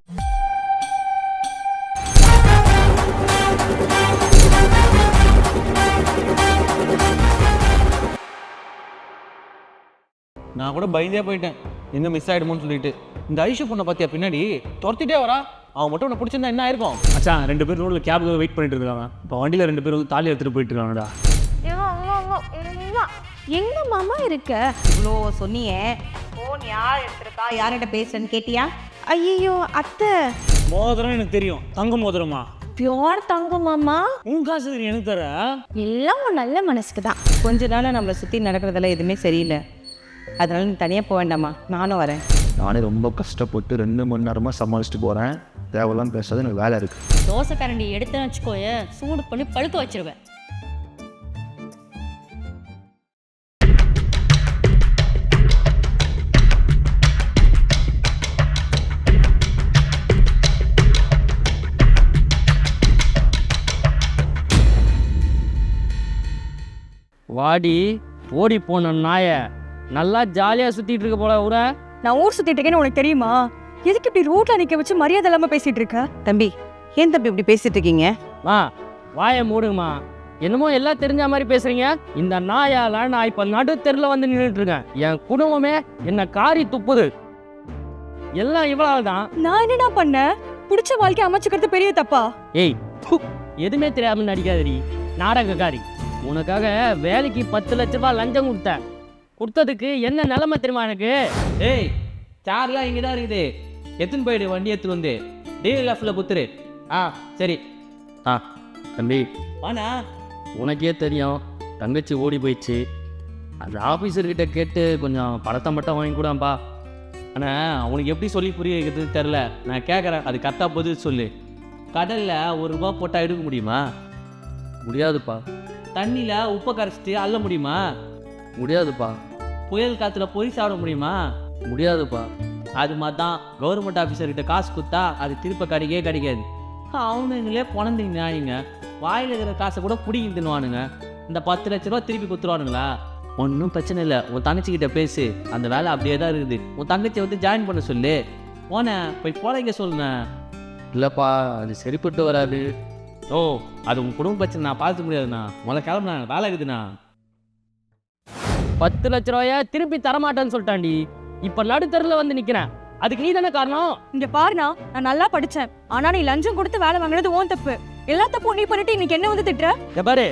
நான் கூட பயந்தே போயிட்டேன், எங்கே மிஸ் ஆகிடுமோன்னு சொல்லிட்டு. இந்த ஐஷு பொண்ணை பார்த்தியா பின்னாடி துரத்திட்டே வரா. அவன் மட்டும் உன்னை பிடிச்சிருந்தா என்ன ஆயிருக்கும்? மச்சான் 2 பேர் ரோடில் கேபுக்கு வெயிட் பண்ணிட்டு இருக்காங்க. இப்போ வண்டியில் 2 பேர் வந்து தாலி எடுத்துகிட்டு போயிட்டு இருக்காங்கடா. எங்க மாமா இருக்க? இவ்வளோ சொன்னியே, ஃபோன் யார் எடுத்திருக்கா, யார்கிட்ட பேசுறேன்னு கேட்டியா? ஐயோ அத்தை, மோதிரம் எனக்கு தெரியும், தங்க மோதிரமா? பியோர் தங்கம் மாமா. உன் காசு தெரியும் எனக்கு தர. எல்லாம் உன் நல்ல மனசுக்கு தான். கொஞ்ச நாளாக நம்மளை சுற்றி நடக்கிறதெல்லாம் எதுவுமே சரியில்லை. அதனால நீ தனியாக போக வேண்டாமா, நானும் வரேன். நானே ரொம்ப கஷ்டப்பட்டு 2 மணி நேரமாக சமாளிச்சுட்டு போகிறேன். தேவையெல்லாம் பேசாத, எனக்கு வேலை இருக்குது. தோசை கரண்டி எடுத்துன்னு வச்சுக்கோய, சூடு பண்ணி பழுக்க வச்சிருவேன். வாடி ஓடி போன நாய, நல்லா ஜாலியாக சுற்றிட்டு இருக்க போல ஊர. நான் ஊர் சுத்திட்டு இருக்கேன்னு உனக்கு தெரியுமா? எதுக்கு இப்படி ரோட்ல நிக்க வச்சு மரியாதை இல்லாம பேசிட்டு இருக்க? தம்பி, ஏன் தம்பி இப்படி பேசிட்டு இருக்கீங்க? வாயை மூடுங்கம்மா. என்னமோ எல்லாம் தெரிஞ்ச மாதிரி பேசுறீங்க. இந்த நாயால நான் இப்போ நடு தெருவில் வந்து நின்றுட்டு இருக்கேன். என் குடும்பமே என்ன காரி துப்புது. எல்லாம் இவ்வளவு தான். நான் என்னடா பண்ண? பிடிச்ச வாழ்க்கை அமைச்சுக்கிறது பெரிய தப்பா? ஏய், எதுவுமே தெரியாம நடிக்காதடி நாடகக்காரி. உனக்காக வேலைக்கு 10 லட்ச ரூபாய் லஞ்சம் கொடுத்ததுக்கு என்ன நிலைமை தெரியுமா எனக்கு? ஏய், சேர்லாம் இங்கே தான் இருக்குது, எத்தனை போயிடு வண்டி எடுத்துட்டு வந்து DLF-ல குத்துரு. சரி. தம்பி, வாண்ணா. உனக்கே தெரியும் தங்கச்சி ஓடி போயிடுச்சு. அந்த ஆஃபீஸர்கிட்ட கேட்டு கொஞ்சம் பணத்தை மட்டும் வாங்கி கூடாம்பா. ஆனால் அவனுக்கு எப்படி சொல்லி புரிய வைக்கிறதுன்னு தெரில. நான் கேட்குறேன், அது கரெக்டாக பதில் சொல்லு. கடலில் ₹1 போட்டால் எடுக்க முடியுமா? முடியாதுப்பா. தண்ணியில் உப்பை கரைச்சிட்டு அள்ள முடியுமா? முடியாதுப்பா. புயல் காற்றுல பொறி சாப்பிட முடியுமா? முடியாதுப்பா. அது மாதிரி தான் கவர்மெண்ட் ஆஃபீஸர்கிட்ட காசு கொடுத்தா அது திருப்ப கிடைக்காது. அவனுங்களே பொணந்தீங்க நாயுங்க, வாயில் இருக்கிற காசை கூட பிடிங்கி தின்னுவானுங்க. இந்த 10 லட்ச ரூபா திருப்பி கொடுத்துருவானுங்களா? ஒன்றும் பிரச்சனை இல்லை, உன் தங்கச்சிக்கிட்ட பேசு. அந்த வேலை அப்படியே தான் இருக்குது. உன் தங்கச்சியை வந்து ஜாயின் பண்ண சொல்லு. போய் போலைங்க சொல்லுண்ண. இல்லைப்பா, அது சரிப்பட்டு வராது. ஓ, அது உன் குடும்ப பிரச்சனை, நான் பார்த்துக்க முடியாதுண்ணா. முதல்ல கிளம்புண்ணா, வேலை இருக்குதுண்ணா. 10 லட்ச ரூபாய திருப்பி தரமாட்டேன்னு சொல்லிட்டாண்டி. இப்போ நடுத்தரில் வந்து நிற்கிறேன். அதுக்கு நீ தானே காரணம். இங்க பாருண்ணா, நான் நல்லா படிச்சேன். ஆனா நீ லஞ்சம் கொடுத்து வேலை வாங்கினது ஓன் தப்பு. எல்லா தப்பும் நீ பண்ணிட்டு இன்னைக்கு என்ன வந்து திட்டுற? பாரு,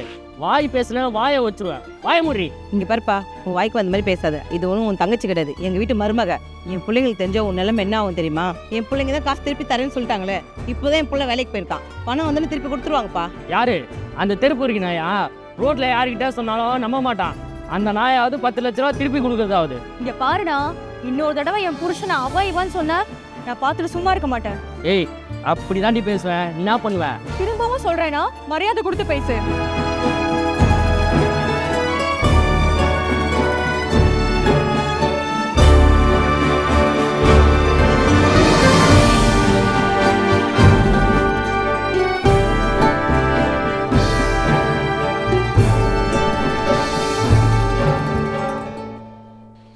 வாய் பேசுன வாயை வச்சிருவேன். வாய முறி. இங்கே பாருப்பா, உன் வாய்க்கு வந்த மாதிரி பேசாத. இது ஒன்றும் உன் தங்கச்சி கிடையாது, எங்கள் வீட்டு மருமக. என் பிள்ளைங்களுக்கு தெரிஞ்ச உன் நிலைமை என்ன ஆகும் தெரியுமா? என் பிள்ளைங்க தான் காசு திருப்பி தரேன்னு சொல்லிட்டாங்களே. இப்போதான் என் பிள்ளை வேலைக்கு போயிருக்கான். பணம் வந்து திருப்பி கொடுத்துருவாங்கப்பா. யாரு அந்த தெருப்பூரிக்கு நாயா? ரோட்ல யாருக்கிட்ட சொன்னாலும் நம்ப மாட்டான். அந்த நாயாவது 10 லட்ச ரூபா திருப்பி கொடுக்கறதாவது. இங்க பாருண்ணா, இன்னொரு தடவை என் புருஷனை அவ இவான்னு சொன்ன நான் பார்த்துட்டு சும்மா இருக்க மாட்டேன். ஏய், அப்படி தாண்டி பேசுவேன். என்ன பண்ணுவேன்? திரும்பவும் சொல்றேன்னா மரியாதை கொடுத்து பேசு.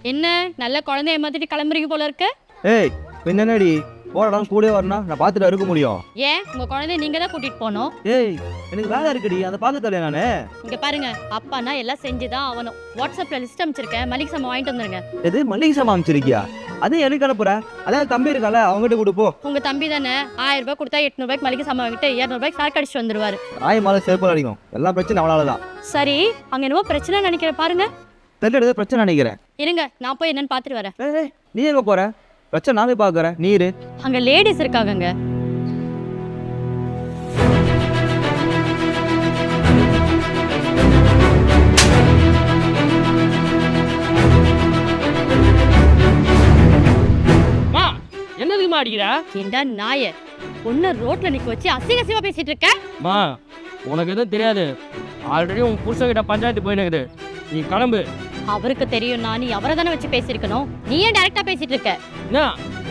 என்ன நல்ல குழந்தைய மாதிரி கிளம்புறீங்க போல இருக்கு. ஏய், என்னடி போடலாம் கூட வரணும், நான் பார்த்துட்டு இருக்க முடியும். ஏன் உங்க குழந்தைய நீங்க தான் கூட்டிட்டு போனோம்? ஏய், எனக்கு வேலை இருக்குடி, அதை பார்த்து தரேன் நானு. இங்க பாருங்க, அப்பானா எல்லாம் செஞ்சுதான் ஆகணும். வாட்ஸ்அப்ல லிஸ்ட் அனுப்பிச்சிருக்கேன், மளிகை சாமான் வாங்கிட்டு வந்துருங்க. எது மல்லிகை சாமான் அமைச்சிருக்கியா? அதான் எனக்கு அனுப்புற. அதான் தம்பி இருக்கால, அவங்ககிட்ட கொடுப்போ. உங்க தம்பி தானே 1000 ரூபாய் கொடுத்தா 800 ரூபாய்க்கு மளிகை சாமான் வாங்கிட்டு 200 ரூபாய்க்கு சாக்கு அடிச்சுட்டு வந்துருவாரு. ஆய் மேலே செருப்பு அடிக்கும். எல்லா பிரச்சனை அவனாலதான். சரி, அங்க என்னமோ பிரச்சனை நினைக்கிறேன் பாருங்க. தெரியல, பிரச்சனை நினைக்கிறேன். இருங்க, நான் போய் என்னன்னு பாத்துட்டு வரேன். ஏய், நீ எங்க போற? பிரச்சனை நான் போய் பாக்குறேன், நீரு. அங்க லேடிஸ் இருக்காங்க. என்னதுக்கு மாடிக்கிற? ஏண்டா நாய, பொண்ணு ரோட்ல நிக்க வச்சு அசிங்க அசிங்கமா பேசிட்டு இருக்க. உனக்கு எதுவும் தெரியாது. ஆல்ரெடி உன் புருஷன்கிட்ட பஞ்சாயத்து போயினுக்குது. நீ கிளம்பு. அவருக்கு தெரியும், நீ அவரை தானே வச்சு பேசியிருக்கணும். நீ ஏன் டைரக்டா பேசிட்டு இருக்க? என்ன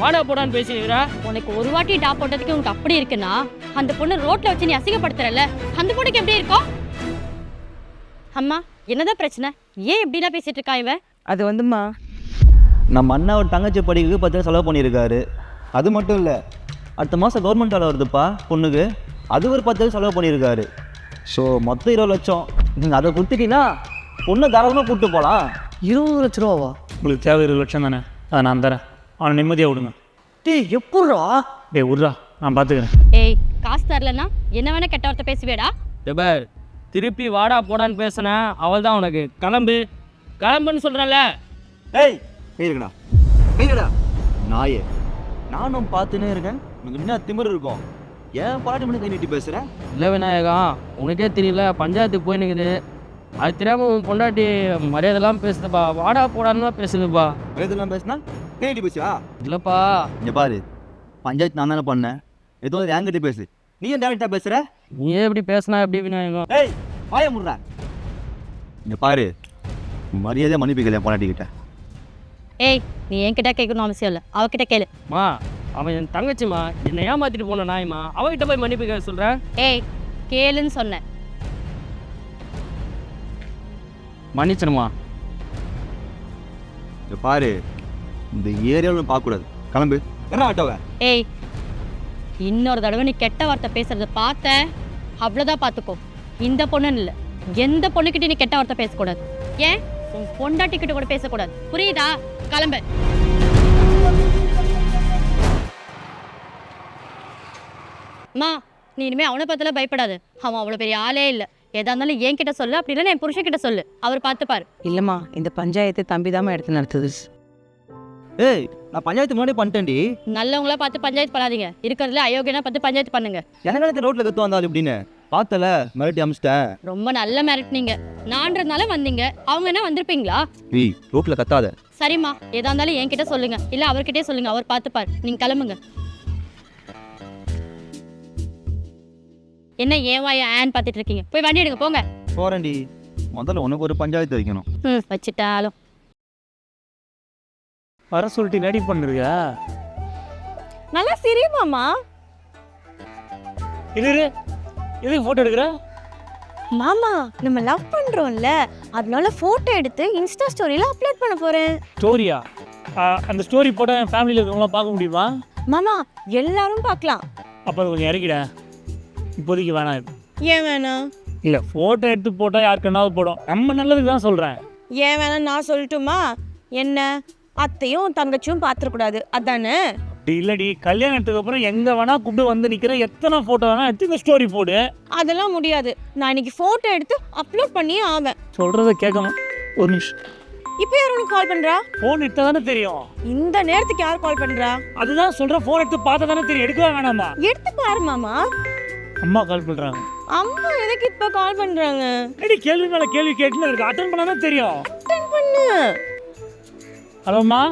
வாடா போடான்னு பேசிருக்கிற? உனக்கு ஒரு வாட்டி டாப் போட்டதுக்கு உனக்கு அப்படி இருக்குன்னா, அந்த பொண்ணு ரோட்ல வச்சு நீ அசிங்கப்படுத்துறல, அந்த பொண்ணுக்கு எப்படி இருக்கும்? அம்மா, என்னதான் பிரச்சனை? ஏன் இப்படிலாம் பேசிட்டு இருக்கா இவன்? அது வந்துமா, நம்ம அண்ணா ஒரு தங்கச்சி படிக்கிறதுக்கு 10 செலவு பண்ணியிருக்காரு. அது மட்டும் இல்லை, அடுத்த மாதம் கவர்மெண்ட் வேலை வருதுப்பா பொண்ணுக்கு, அது ஒரு 10 லட்சம் செலவு பண்ணியிருக்காரு. ஸோ மொத்தம் 20 லட்சம். நீங்கள் அதை கொடுத்துட்டீங்கன்னா பொண்ணை தாராளமாக கூப்பிட்டு போகலாம். 20 லட்ச ரூபாவா? உங்களுக்கு தேவை 20 லட்சம் தானே, அதை நான் தரேன். அவனை நிம்மதியாக விடுங்க. டேய் எப்பட்றா? டேய் விட்றா, நான் பார்த்துக்கிறேன். ஏய் காசு தரலன்னா என்ன வேணா கெட்ட வார்த்தை பேசுவேடா. டேய் திருப்பி வாடா போடான்னு பேசுனேன், அவள் தான் உனக்கு. கிளம்புன்னு சொல்கிறேன்ல. ஏய் கையிருக்கடா, கையிருடா நாயே. நானும் பார்த்துன்னே இருக்கேன், உனக்கு என்ன திமிரு இருக்கும்? ஏன் பாட்டு மணி கை நீட்டி பேசுகிறேன்? இல்லை விநாயகா, உனக்கே தெரியல, பஞ்சாயத்துக்கு போயினுக்குது. அது தெரியாமல் உன் பொண்டாட்டி மரியாதைலாம் பேசுதுப்பா, வாடா போடான்னு தான் பேசுதுப்பா. இதெல்லாம் பேசுனா கை நீட்டி பேசுவா? இல்லைப்பா. இங்கே பாரு, பஞ்சாயத்து நான் தானே பண்ணேன், ஏதோ என்கிட்ட பேசு. நீ ஏன் டேரக்டாக பேசுகிற? நீ எப்படி பேசுனா எப்படி விநாயகம்? ஏய் வாய முடுறா. இங்கே பாரு, மரியாதையாக மன்னிப்பு கேளு என் பொண்டாட்டிக்கிட்ட. ஏய் நீ என்கிட்ட கேட்கணும் அவசியம் இல்லை, அவகிட்ட கேளு. மா அவன் என் தங்கச்சிம்மா, என்னை ஏமாத்திட்டு போன நாய்மா, அவகிட்ட போய் மன்னிப்பு கேட்க சொல்கிறேன். ஏய் கேளுன்னு சொன்னேன். மன்னிச்சிருமா. இங்கே பாரு, இந்த ஏரியாவில் பார்க்கக்கூடாது, கிளம்பு. என்ன ஆட்டோவை? ஏய் இன்னொரு தடவை நீ கெட்ட வார்த்தை பேசுறத பார்த்த அவ்வளோதான் பார்த்துக்கோ. இந்த பொண்ணுன்னு இல்லை, எந்த பொண்ணுக்கிட்ட நீ கெட்ட வார்த்தை பேசக்கூடாது. ஏன் உன் பொண்டாட்டிக்கிட்ட கூட பேசக்கூடாது, புரியுதா? கிளம்பு. அம்மா நீ இனிமே அவனை பார்த்தால பயப்படாது, அவன் அவ்வளோ பெரிய ஆளே இல்லை. எதா இருந்தாலும் என்கிட்ட சொல்லு, அப்படி இல்லைன்னா என் புருஷன்கிட்ட சொல்லு, அவர் பார்த்துப்பாரு. இல்லைம்மா, இந்த பஞ்சாயத்து தம்பி தான் எடுத்து நடத்துது. ஏய் நான் பஞ்சாயத்து முன்னாடி பண்ணிட்டேன்டி. நல்லவங்களா பார்த்து பஞ்சாயத்து பண்ணாதீங்க, இருக்கிறதுல அயோக்கியனா பார்த்து பஞ்சாயத்து பண்ணுங்க. எனக்கு ரோட்டில் கற்று வந்தாலும் இப்படின்னு பார்த்தல, மிரட்டி அமிச்சிட்டேன். ரொம்ப நல்ல மிரட்டினீங்க, நான்றதுனால வந்தீங்க, அவங்க என்ன வந்திருப்பீங்களா? ஏய் ரோட்டில் கத்தாத. சரிம்மா, எதா இருந்தாலும் என்கிட்ட சொல்லுங்க, இல்ல அவர்கிட்டே சொல்லுங்க, அவர் பார்த்துப்பார். நீங்க கிளம்புங்க. என்ன ஏன் வாய ஆன் பார்த்துட்டு இருக்கீங்க? போய் வண்டி எடுங்க போங்க. போறேன்டி, முதல்ல உனக்கு ஒரு பஞ்சாயத்து வைக்கணும். வச்சுட்டாலும் வர சொல்லிட்டு ரெடி பண்ணிருக்கா? நல்லா சிரிமாமா. இது எதுக்கு ஃபோட்டோ எடுக்கிற? மாமா நம்ம லவ் பண்றோம்ல, அதனால போட்டோ எடுத்து இன்ஸ்டா ஸ்டோரியில அப்லோட் பண்ண போறேன். ஸ்டோரியா? அந்த ஸ்டோரி போட்டால் என் ஃபேமிலியில் இருக்கவங்களாம் பார்க்க முடியுமா? மாமா எல்லாரும் பார்க்கலாம். அப்போ அது கொஞ்சம் இறக்கிட, இப்போதைக்கு வேணாம். ஏன் வேணாம்? இல்லை, ஃபோட்டோ எடுத்து போட்டால் யாருக்குன்னாவது போடும், நம்ம நல்லதுக்கு தான் சொல்கிறேன். ஏன் வேணாம் நான் சொல்லட்டுமா? என்ன அத்தையும் தங்கச்சியும் பார்த்துடக்கூடாது அதானே? அப்படி இல்லடி, கல்யாணத்துக்கு அப்புறம் எங்கே வேணால் கூப்பிட்டு வந்து நிற்கிறேன், எத்தனை ஃபோட்டோ வேணால் எடுத்து இந்த ஸ்டோரி போடு. அதெல்லாம் முடியாது, நான் இன்னைக்கு போட்டோ எடுத்து அப்லோட் பண்ணியே ஆவேன். சொல்கிறத கேட்கணும். ஒரு நிமிஷம், இப்போ யார் உனக்கு கால் பண்றா? ஃபோன் எடுத்தால் தானே தெரியும். இந்த நேரத்துக்கு யார் கால் பண்றா? அதுதான் சொல்கிறேன், ஃபோன் எடுத்து பார்த்தா தானே தெரியும், எடுக்கவே வேணாமா? எடுத்து பாரு மாமா. அம்மா கால் பண்ணுறாங்க. அம்மா எதுக்கு இப்போ கால் பண்றாங்க? எடி கேள்வி மேலே கேள்வி கேட்டுன்னு இருக்கு, அட்டன் பண்ணா தான் தெரியும். அட்டெண்ட் பண்ணு. ஹலோம்மா.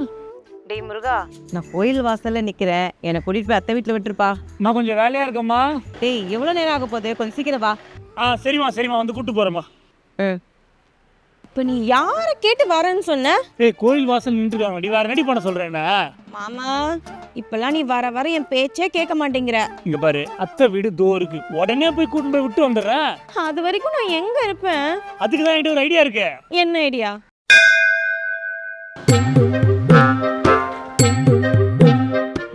டேய் முருகா, நான் கோயில் வாசல்ல நிக்கிறேன், என்னை கூட்டிட்டு போய் அத்தை வீட்டில் விட்டுருப்பா. நான் கொஞ்சம் வேலையாக இருக்கேம்மா. டேய் எவ்வளோ நேரம் ஆக போகுது, கொஞ்சம் சீக்கிரம் வா. சரிம்மா சரிம்மா, வந்து கூப்பிட்டு போகிறேம்மா. இப்போ நீ யாரை கேட்டு வரேன்னு சொன்ன? ஏய் கோயில் வாசல் நின்றுருக்காங்க, நீ வேறு ரெடி பண்ண சொல்கிறேன். மாமா இப்பெல்லாம் நீ வர வர என் பேச்சே கேட்க மாட்டேங்கிற. இங்கே பாரு, அத்தை வீடு தோ இருக்கு, உடனே போய் கூட்டிட்டு போய் விட்டு வந்துடுறேன். அது வரைக்கும் நான் எங்க இருப்பேன்? அதுக்கு தான் என்கிட்ட ஒரு ஐடியா இருக்கு. என்ன ஐடியா?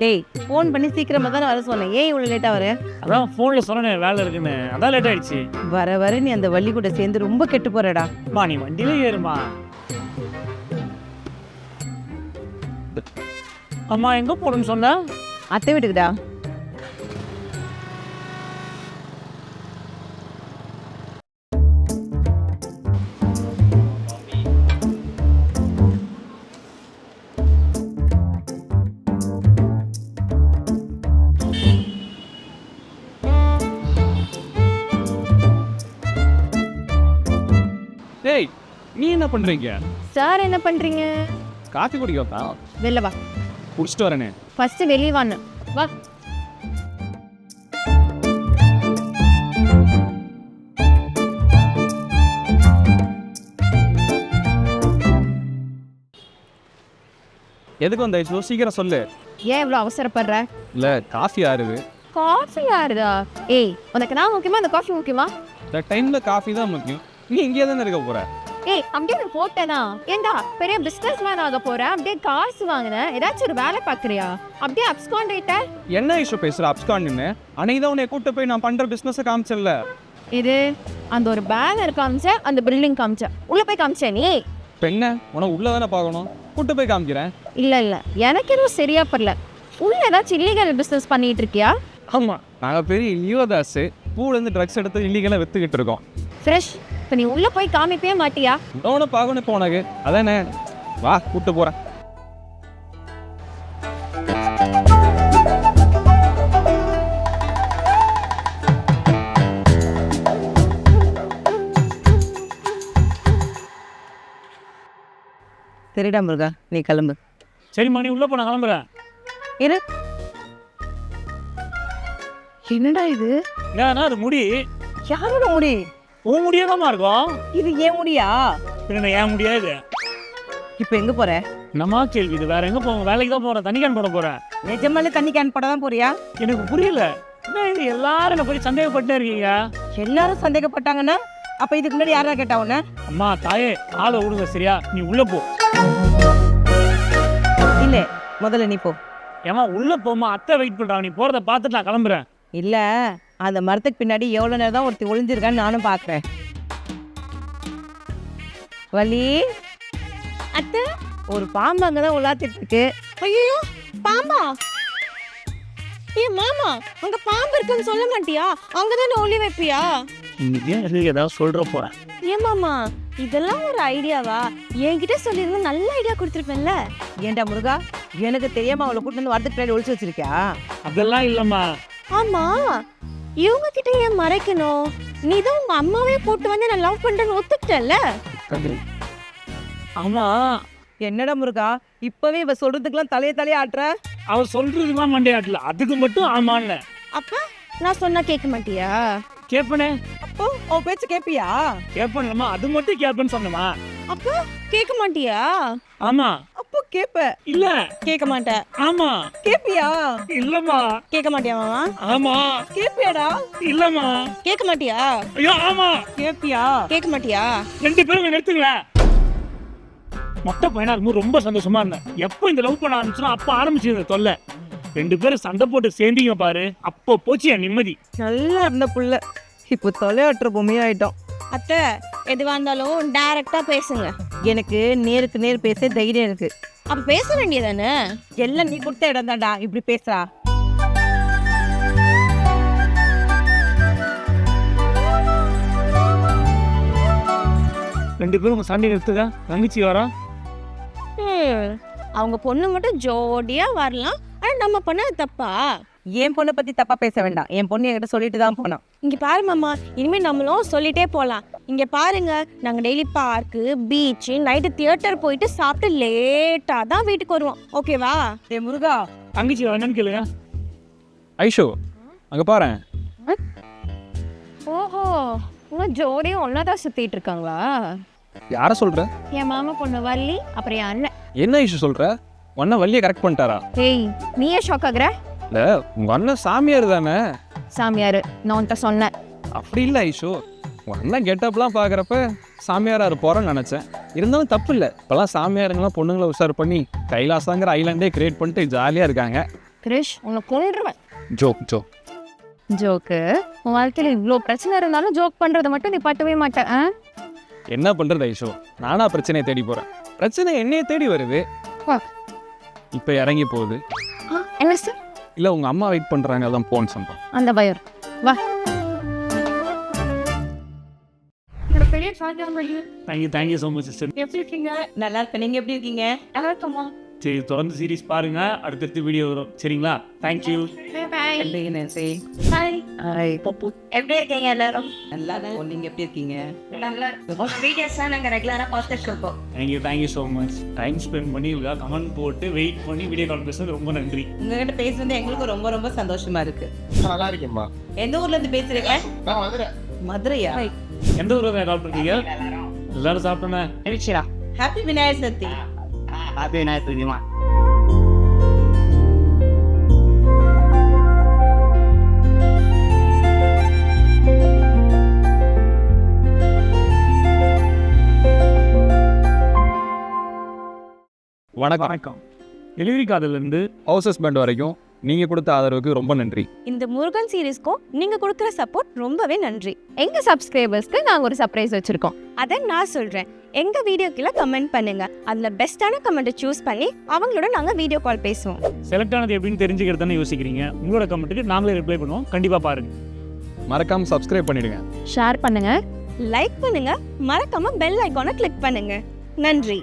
டேய் ஃபோன் பண்ணி சீக்கிரமா தானே வர சொன்னேன், ஏன் இவ்வளோ லேட்டாக வர? அதான் ஃபோனில் சொன்னேன் வேலை இருக்குன்னு, அதான் லேட் ஆயிடுச்சு. வர வர நீ அந்த வள்ளி கூட சேர்ந்து ரொம்ப கெட்டு போறடா. அம்மா நீ வண்டியில ஏறுமா. அம்மா எங்கே போகணும்னு சொன்ன? அத்தை வீட்டுக்குடா. டேய் நீ என்ன பண்ணுறீங்க? சார் என்ன பண்றீங்க? காஃபி குடிக்கப்பா. வெளில வா. குடிச்சிட்டு வரேனே. ஃபர்ஸ்ட் வெளியே வான்னு வா. எதுக்கு வந்த ஐசோ, சீக்கிரம் சொல்லு. ஏன் இவ்வளோ அவசரப்படுற? இல்லை காஃபி ஆறுது. காஃபி யாருதா? ஏய் உனக்கு நான் முக்கியமா அந்த காஃபி முக்கியமா? இந்த டைமில் காஃபி தான் முக்கியம். நீ இங்கே தானே இருக்க போகிற. ஏய் அப்படியே ஒரு போட்டேனா ஏண்டா பெரிய பிசினஸ் மேன் ஆக போற அப்படியே காசு வாங்கின ஏதாச்சும் ஒரு வேலை பார்க்குறியா அப்படியே அப்ஸ்காண்ட் ஆயிட்ட. என்ன இஷ்யூ பேசுகிற அப்ஸ்கான்னு அன்னைக்கு தான் உன்னை கூப்பிட்டு போய் நான் பண்ணுற பிஸ்னஸை காமிச்சல. இது அந்த ஒரு பேனர் காமிச்ச அந்த பில்டிங் காமிச்ச உள்ள போய் காமிச்ச நீ. இப்போ என்ன உனக்கு உள்ளே தானே பார்க்கணும், கூப்பிட்டு போய் காமிக்கிறேன். இல்ல எனக்கு எதுவும் சரியா படல. உள்ள ஏதாச்சும் இல்லீகல் பிசினஸ் பண்ணிட்டு இருக்கியா? ஆமாம், நாங்கள் பெரிய லியோதாஸு பூலேருந்து ட்ரக்ஸ் எடுத்து இல்லீகலாக விற்றுக்கிட்டு இருக்கோம். ஃப்ரெஷ் இப்போ நீ உள்ள போய் காமிப்பே மாட்டியா? உன்னை பார்க்கணும் இப்போ உனக்கு அதானே, வா கூப்பிட்டு போகிறேன். சரிடா முருகா, நீ கிளம்பு. சரிம்மா நீ உள்ளே போன கிளம்புறேன். இரு. என்னடா இது? ஏன்னா அது முடி யாரோட முடி? உன் முடியாதாம்மா இருக்கும். இது ஏன் முடியா? பின்ன ஏன் முடியாது? இப்போ எங்க போற? நம்மா கேள்வி இது. வேற எங்க போவோம்? வேலைக்கு தான் போறேன், தண்ணி கேன் போட போறேன். நிஜமாலே தண்ணி கேன் போட தான் போறியா? எனக்கு புரியல, என்ன இது எல்லாரும் என்ன போய் சந்தேகப்பட்டே இருக்கீங்க? எல்லாரும் சந்தேகப்பட்டாங்கன்னா அப்ப இதுக்கு முன்னாடி யாரா கேட்டா உன்ன? அம்மா தாயே ஆளை விடுங்க சரியா, நீ உள்ள போ. இல்ல முதல்ல நீ போ. ஏமா உள்ள போமா, அத்தை வெயிட் பண்றாங்க, நீ போறத பார்த்துட்டு நான் கிளம்புறேன். இல்ல அந்த மரத்துக்கு பின்னாடி எவ்வளவு நேரம் தான் ஒருத்தி ஒளிஞ்சிருக்கான்னு நானும் பாக்குறேன். வலி அத்தை ஒரு பாம்பு அங்கதான் உலாத்திட்டு இருக்கு. ஐயோ பாம்பா? ஏ மாமா அங்க பாம்பு இருக்குன்னு சொல்ல மாட்டியா? அங்கதானே ஒளி வைப்பியா? இன்னைக்கு ஏதாவது சொல்ற போறேன். ஏன் மாமா இதெல்லாம் ஒரு ஐடியாவா? என்கிட்ட சொல்லியிருந்தா நல்ல ஐடியா கொடுத்துருப்பேன்ல. ஏண்டா முருகா, எனக்கு தெரியாம அவளை கூட்டு வந்து வரதுக்கு பின்னாடி ஒளிச்சு வச்சிருக்கியா? அதெல்லாம் இல்லம்மா. ஆமா இவங்க கிட்ட ஏன் மறைக்கணும்? நீ தான் உங்க அம்மாவே போட்டு வந்து நான் லவ் பண்றேன்னு ஒத்துக்கிட்டல. ஆமா என்னடா முருகா, இப்பவே இவ சொல்றதுக்கெல்லாம் தலையை ஆட்டுற? அவ சொல்றதுலாம் மண்டையாட்டல, அதுக்கு மட்டும் ஆமான்னு. அப்ப நான் சொன்னா கேட்க மாட்டியா? கேப்பனே. அப்போ அவ பேச்சு கேப்பியா? கேப்பன்லம்மா, அது மட்டும் கேப்பன்னு சொன்னமா. அப்ப கேட்க மாட்டியா? ஆமா. அப்போ கேப்ப. இல்ல கேட்க மாட்டேன். ஆமா. கேப்பியா? இல்லம்மா. கேட்க மாட்டியா மாமா? ஆமா. கேப்பியாடா? இல்லம்மா. கேட்க மாட்டியா? ஐயோ ஆமா. கேப்பியா? கேட்க மாட்டியா? ரெண்டு பேரும் நிறுத்துங்களேன். மொட்டை பையனா இருக்கும்போது ரொம்ப சந்தோஷமா இருந்தேன். எப்போ இந்த லவ் பண்ண ஆரம்பிச்சோம் அப்போ ஆரம்பிச்சு தொல்லை. ரெண்டு பேரும் சண்டை போட்டு சேர்ந்தீங்க பாரு, அப்போ போச்சு என் நிம்மதி. நல்லா இருந்த புள்ள இப்போ தொலையாட்டுற பொம்மையாயிட்டோம். அத்தை எதுவா இருந்தாலும் டைரக்டா பேசுங்க. எனக்கு நேருக்கு நேர் பேச தைரியம் இருக்கு. அப்ப பேச வேண்டியதானே? எல்லாம் நீ கொடுத்த இடம் தான்டா இப்படி பேசுறா. ரெண்டு பேரும் உங்க சண்டை நிறுத்துங்க, தங்கச்சி வரா. அவங்க பொண்ணு மட்டும் ஜோடியா வரலாம், ஆனா நம்ம பண்ண தப்பா? என் பொண்ணை பத்தி தப்பா பேச வேண்டாம். என் பொண்ணு என்கிட்ட சொல்லிட்டு தான் போனான். இங்க பாரு மாமா, இனிமே நம்மளும் சொல்லிட்டே போலாம். இங்க பாருங்க, நாங்க daily park, beach, night theatre போயிட்டு சாப்பிட்டு லேட்டா தான் வீட்டுக்கு வருவோம். ஓகேவா? ஏ முருகா, தங்கச்சி என்னன்னு கேளுங்க. ஐஷோ அங்கே பாரு. ஓஹோ, உங்க ஜோடியும் ஒன்னாதான் சுத்திட்டு இருக்காங்களா? யாரை சொல்கிற? என் மாமா பொண்ணு வள்ளி, அப்புறம் என் அண்ணன். என்ன இஷ்யூ சொல்கிற? உன்ன வள்ளியை கரெக்ட் பண்ணிட்டாரா? ஏய் நீயே ஷாக் ஆகுற? இல்லை உங்கள் அண்ணன் சாமியார் தானே? சாமியாரு நான் உன்கிட்ட சொன்னேன். அப்படி இல்லை ஐஷோ, உங்கள் அண்ணன் கெட்டப்லாம் பார்க்குறப்ப சாமியாராக இருப்போறேன்னு நினச்சேன். இருந்தாலும் தப்பு இல்லை, இப்போலாம் சாமியாருங்கெல்லாம் பொண்ணுங்களை உஷார் பண்ணி கைலாசாங்கிற ஐலாண்டே கிரியேட் பண்ணிட்டு ஜாலியாக இருக்காங்க. கிரிஷ் உன்னை கொன்றுவேன். ஜோக் ஜோக் ஜோக்கு உன் வாழ்க்கையில் இவ்வளோ பிரச்சனை இருந்தாலும் ஜோக் பண்ணுறதை மட்டும் நீ பட்டவே மாட்டேன். என்ன பண்ணுறது ஐஷோ, நானா பிரச்சனையை தேடி போகிறேன், பிரச்சனை என்னையே தேடி வருது. இப்போ இறங்கி போகுது. என்ன சார்? இல்லை உங்கள் அம்மா வெயிட் பண்ணுறாங்க, அதான் போன்னு சொன்னோம். அந்த பயம் வா. Thank you so much sister. எப்படி இருக்கீங்க? நல்லா இருக்க. நீங்க எப்படி இருக்கீங்க? நல்லா இருக்கோமா? சரி தொடர்ந்து சீரிஸ் பாருங்க, அடுத்தடுத்து வீடியோ வரும் சரிங்களா? தேங்க்யூ. பாய். எப்படி இருக்கீங்க எல்லாரும்? நல்லா தான். நீங்க எப்படி இருக்கீங்க? நல்லா இருக்கோம். வீடியோஸ்லாம் நாங்கள் ரெகுலராக பார்த்துட்டு இருக்கோம். Thank you so much. Time spend பண்ணி உங்களுக்காக கமெண்ட் போட்டு வெயிட் பண்ணி வீடியோ கால் பேசுறது ரொம்ப நன்றி. உங்ககிட்ட பேசுறது எங்களுக்கு ரொம்ப ரொம்ப சந்தோஷமா இருக்கு. நல்லா இருக்கேம்மா. எந்த ஊர்ல இருந்து பேசுறீங்க? நான் மதுரை. மதுரையா? எந்த ஊரில் கால் பண்ணுறீங்க? எல்லாரும் சாப்பிட்டோன்னே. ஹாப்பி விநாயகர் சதுர்த்தி. ஹாப்பி விநாயகர் சதுர்த்திமா. வணக்கம். வணக்கம். டெலிவரி கார்டுலேருந்து ஹவுஸ் ஹஸ்பண்ட் வரைக்கும் நீங்கள் கொடுத்த ஆதரவுக்கு ரொம்ப நன்றி. இந்த முருகன் சீரிஸ்க்கும் நீங்க கொடுக்குற சப்போர்ட் ரொம்பவே நன்றி. எங்க சப்ஸ்கிரைபர்ஸ்க்கு நாங்க ஒரு சர்ப்ரைஸ் வச்சிருக்கோம். அதை நான் சொல்றேன். எங்க வீடியோ கீழே கமெண்ட் பண்ணுங்க. அதுல பெஸ்டான கமெண்ட்டை சூஸ் பண்ணி அவங்களோட நாங்க வீடியோ கால் பேசுவோம். செலக்ட் ஆனது எப்படின்னு தெரிஞ்சுக்கிறது தானே யோசிக்கிறீங்க. உங்களோட கமெண்ட்டுக்கு நாங்களே ரிப்ளை பண்ணுவோம். கண்டிப்பாக பாருங்கள். மறக்காமல் சப்ஸ்கிரைப் பண்ணிடுங்க. ஷேர் பண்ணுங்க, லைக் பண்ணுங்க, மறக்காம பெல் ஐகானை கிளிக் பண்ணுங்க. நன்றி.